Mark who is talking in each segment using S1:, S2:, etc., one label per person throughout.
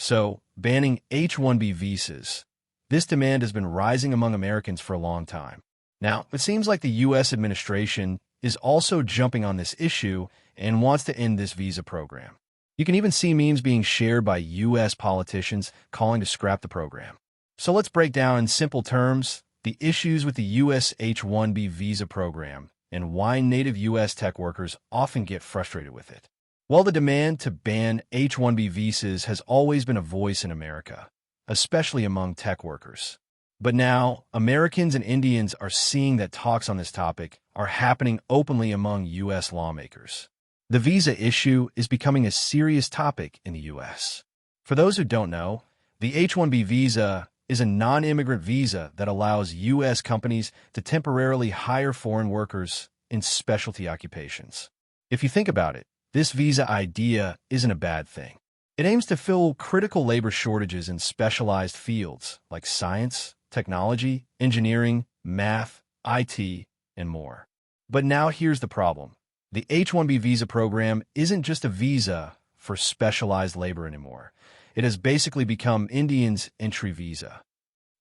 S1: So, banning H-1B visas. This demand has been rising among Americans for a long time. Now, it seems like the U.S. administration is also jumping on this issue and wants to end this visa program. You can even see memes being shared by U.S. politicians calling to scrap the program. So let's break down in simple terms the issues with the U.S. H-1B visa program and why native U.S. tech workers often get frustrated with it. Well, the demand to ban H-1B visas has always been a voice in America, especially among tech workers. But now, Americans and Indians are seeing that talks on this topic are happening openly among U.S. lawmakers. The visa issue is becoming a serious topic in the U.S. For those who don't know, the H-1B visa is a non-immigrant visa that allows U.S. companies to temporarily hire foreign workers in specialty occupations. If you think about it, this visa idea isn't a bad thing. It aims to fill critical labor shortages in specialized fields like science, technology, engineering, math, IT, and more. But now here's the problem. The H-1B visa program isn't just a visa for specialized labor anymore. It has basically become Indians' entry visa.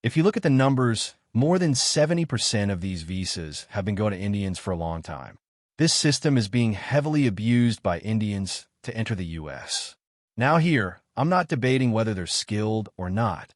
S1: If you look at the numbers, more than 70% of these visas have been going to Indians for a long time. This system is being heavily abused by Indians to enter the U.S. Now here, I'm not debating whether they're skilled or not.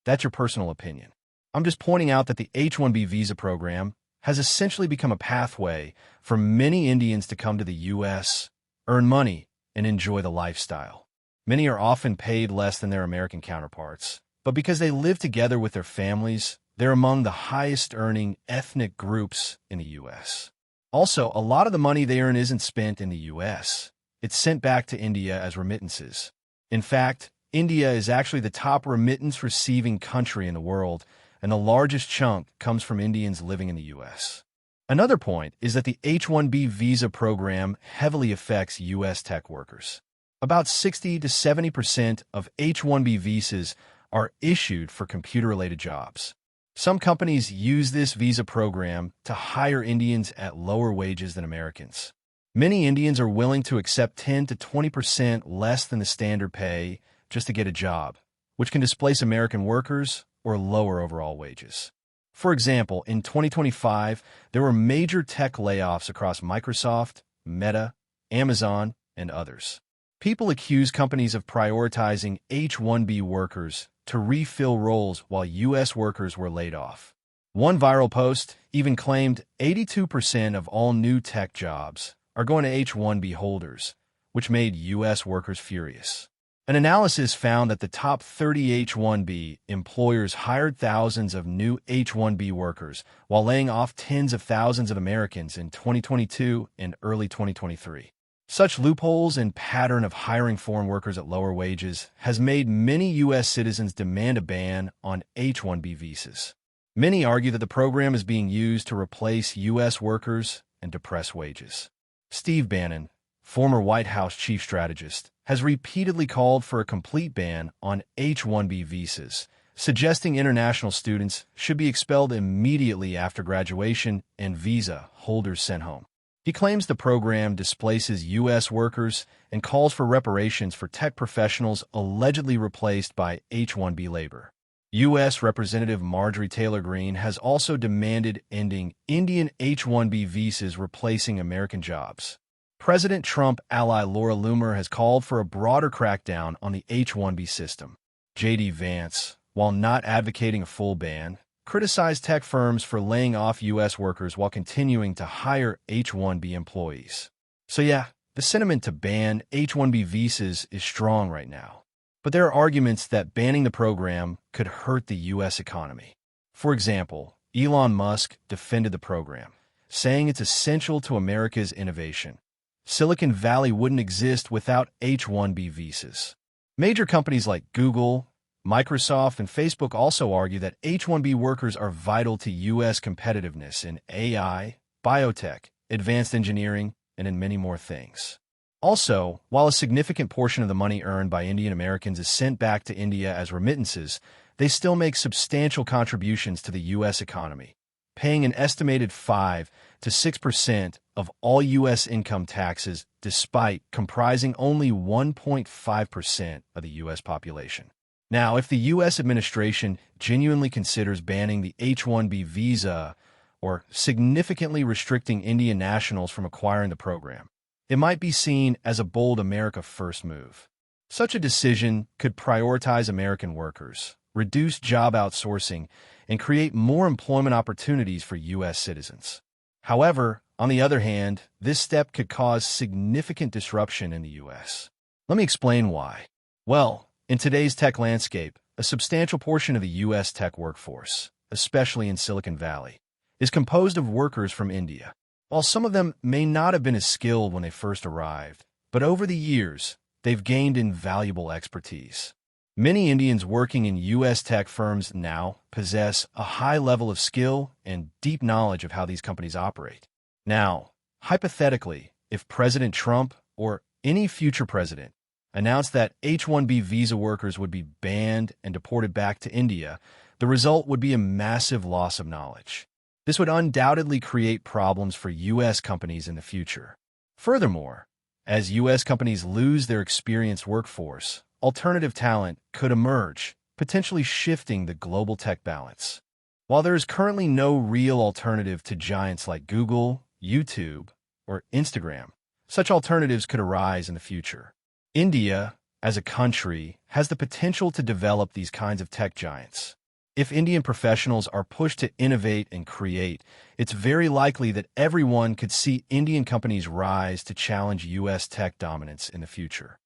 S1: That's your personal opinion. I'm just pointing out that the H-1B visa program has essentially become a pathway for many Indians to come to the U.S., earn money, and enjoy the lifestyle. Many are often paid less than their American counterparts, but because they live together with their families, they're among the highest-earning ethnic groups in the U.S. Also, a lot of the money they earn isn't spent in the U.S. It's sent back to India as remittances. In fact, India is actually the top remittance-receiving country in the world, and the largest chunk comes from Indians living in the U.S. Another point is that the H-1B visa program heavily affects U.S. tech workers. About 60 to 70% of H-1B visas are issued for computer-related jobs. Some companies use this visa program to hire Indians at lower wages than Americans. Many Indians are willing to accept 10 to 20% less than the standard pay just to get a job, which can displace American workers or lower overall wages. For example, in 2025, there were major tech layoffs across Microsoft, Meta, Amazon, and others. People accuse companies of prioritizing H-1B workers to refill roles while U.S. workers were laid off. One viral post even claimed 82% of all new tech jobs are going to H-1B holders, which made U.S. workers furious. An analysis found that the top 30 H-1B employers hired thousands of new H-1B workers while laying off tens of thousands of Americans in 2022 and early 2023. Such loopholes and pattern of hiring foreign workers at lower wages has made many U.S. citizens demand a ban on H-1B visas. Many argue that the program is being used to replace U.S. workers and depress wages. Steve Bannon, former White House chief strategist, has repeatedly called for a complete ban on H-1B visas, suggesting international students should be expelled immediately after graduation and visa holders sent home. He claims the program displaces U.S. workers and calls for reparations for tech professionals allegedly replaced by H-1B labor. U.S. Representative Marjorie Taylor Greene has also demanded ending Indian H-1B visas replacing American jobs. President Trump ally Laura Loomer has called for a broader crackdown on the H-1B system. J.D. Vance, while not advocating a full ban, criticized tech firms for laying off U.S. workers while continuing to hire H-1B employees. So yeah, the sentiment to ban H-1B visas is strong right now. But there are arguments that banning the program could hurt the U.S. economy. For example, Elon Musk defended the program, saying it's essential to America's innovation. Silicon Valley wouldn't exist without H-1B visas. Major companies like Google, Microsoft, and Facebook also argue that H-1B workers are vital to U.S. competitiveness in AI, biotech, advanced engineering, and in many more things. Also, while a significant portion of the money earned by Indian Americans is sent back to India as remittances, they still make substantial contributions to the U.S. economy. paying an estimated 5 to 6% of all U.S. income taxes, despite comprising only 1.5% of the U.S. population. Now, if the U.S. administration genuinely considers banning the H-1B visa or significantly restricting Indian nationals from acquiring the program, it might be seen as a bold America First move. Such a decision could prioritize American workers, reduce job outsourcing, and create more employment opportunities for U.S. citizens. However, on the other hand, this step could cause significant disruption in the U.S. Let me explain why. Well, in today's tech landscape, a substantial portion of the U.S. tech workforce, especially in Silicon Valley, is composed of workers from India. While some of them may not have been as skilled when they first arrived, but over the years, they've gained invaluable expertise. Many Indians working in U.S. tech firms now possess a high level of skill and deep knowledge of how these companies operate. Now, hypothetically, if President Trump or any future president announced that H-1B visa workers would be banned and deported back to India, the result would be a massive loss of knowledge. This would undoubtedly create problems for U.S. companies in the future. Furthermore, as U.S. companies lose their experienced workforce, alternative talent could emerge, potentially shifting the global tech balance. While there is currently no real alternative to giants like Google, YouTube, or Instagram, such alternatives could arise in the future. India, as a country, has the potential to develop these kinds of tech giants. If Indian professionals are pushed to innovate and create, it's very likely that everyone could see Indian companies rise to challenge U.S. tech dominance in the future.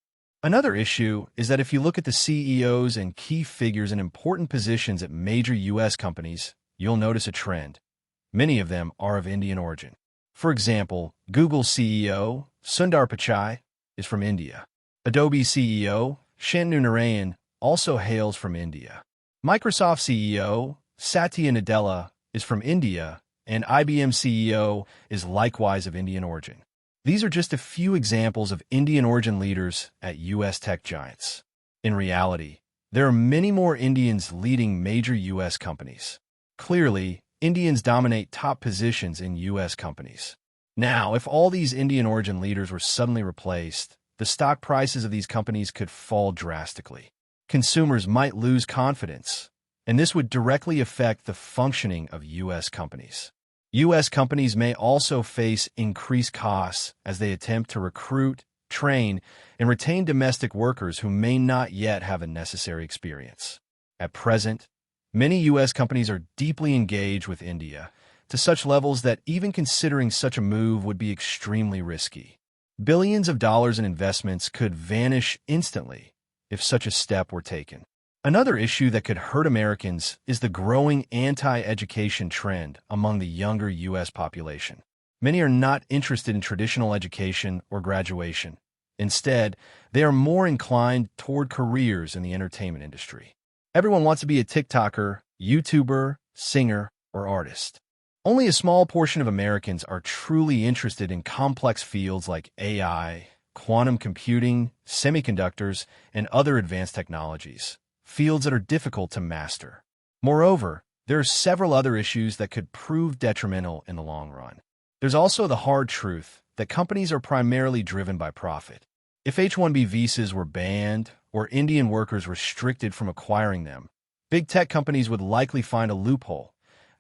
S1: Another issue is that if you look at the CEOs and key figures in important positions at major U.S. companies, you'll notice a trend. Many of them are of Indian origin. For example, Google CEO Sundar Pichai is from India. Adobe CEO Shantanu Narayan also hails from India. Microsoft CEO Satya Nadella is from India, and IBM CEO is likewise of Indian origin. These are just a few examples of Indian origin leaders at U.S. tech giants. In reality, there are many more Indians leading major U.S. companies. Clearly, Indians dominate top positions in U.S. companies. Now, if all these Indian origin leaders were suddenly replaced, the stock prices of these companies could fall drastically. Consumers might lose confidence, and this would directly affect the functioning of U.S. companies. U.S. companies may also face increased costs as they attempt to recruit, train, and retain domestic workers who may not yet have the necessary experience. At present, many U.S. companies are deeply engaged with India, to such levels that even considering such a move would be extremely risky. Billions of dollars in investments could vanish instantly if such a step were taken. Another issue that could hurt Americans is the growing anti-education trend among the younger U.S. population. Many are not interested in traditional education or graduation. Instead, they are more inclined toward careers in the entertainment industry. Everyone wants to be a TikToker, YouTuber, singer, or artist. Only a small portion of Americans are truly interested in complex fields like AI, quantum computing, semiconductors, and other advanced technologies, fields that are difficult to master. Moreover, there are several other issues that could prove detrimental in the long run. There's also the hard truth that companies are primarily driven by profit. If H-1B visas were banned or Indian workers restricted from acquiring them, big tech companies would likely find a loophole,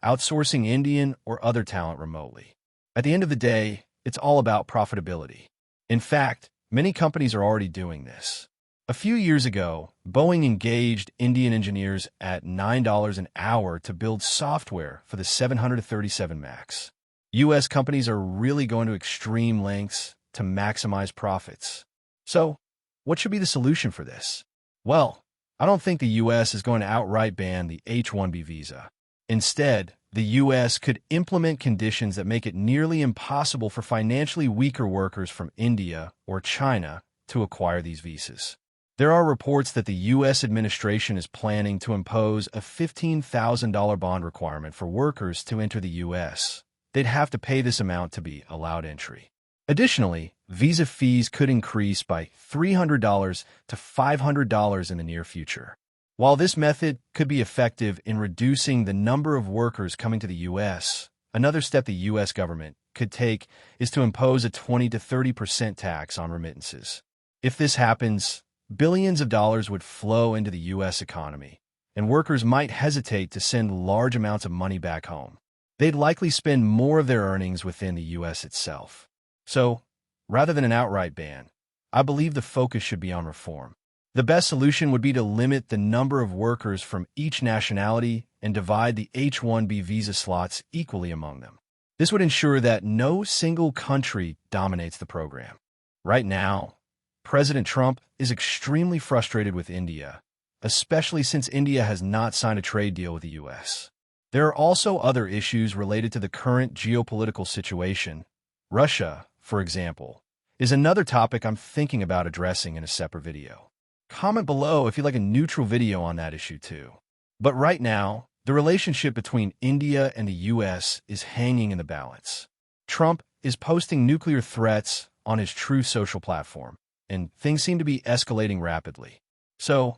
S1: outsourcing Indian or other talent remotely. At the end of the day, it's all about profitability. In fact, many companies are already doing this. A few years ago, Boeing engaged Indian engineers at $9 an hour to build software for the 737 MAX. U.S. companies are really going to extreme lengths to maximize profits. So, what should be the solution for this? Well, I don't think the U.S. is going to outright ban the H-1B visa. Instead, the U.S. could implement conditions that make it nearly impossible for financially weaker workers from India or China to acquire these visas. There are reports that the U.S. administration is planning to impose a $15,000 bond requirement for workers to enter the U.S. They'd have to pay this amount to be allowed entry. Additionally, visa fees could increase by $300 to $500 in the near future. While this method could be effective in reducing the number of workers coming to the U.S., another step the U.S. government could take is to impose a 20 to 30% tax on remittances. If this happens, billions of dollars would flow into the U.S. economy, and workers might hesitate to send large amounts of money back home. They'd likely spend more of their earnings within the U.S. itself. So, rather than an outright ban, I believe the focus should be on reform. The best solution would be to limit the number of workers from each nationality and divide the H-1B visa slots equally among them. This would ensure that no single country dominates the program. Right now, President Trump is extremely frustrated with India, especially since India has not signed a trade deal with the U.S. There are also other issues related to the current geopolitical situation. Russia, for example, is another topic I'm thinking about addressing in a separate video. Comment below if you'd like a neutral video on that issue too. But right now, the relationship between India and the U.S. is hanging in the balance. Trump is posting nuclear threats on his Truth Social platform, and things seem to be escalating rapidly. So,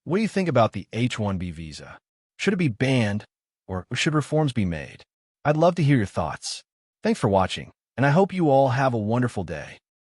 S1: what do you think about the H-1B visa? Should it be banned, or should reforms be made? I'd love to hear your thoughts. Thanks for watching, and I hope you all have a wonderful day.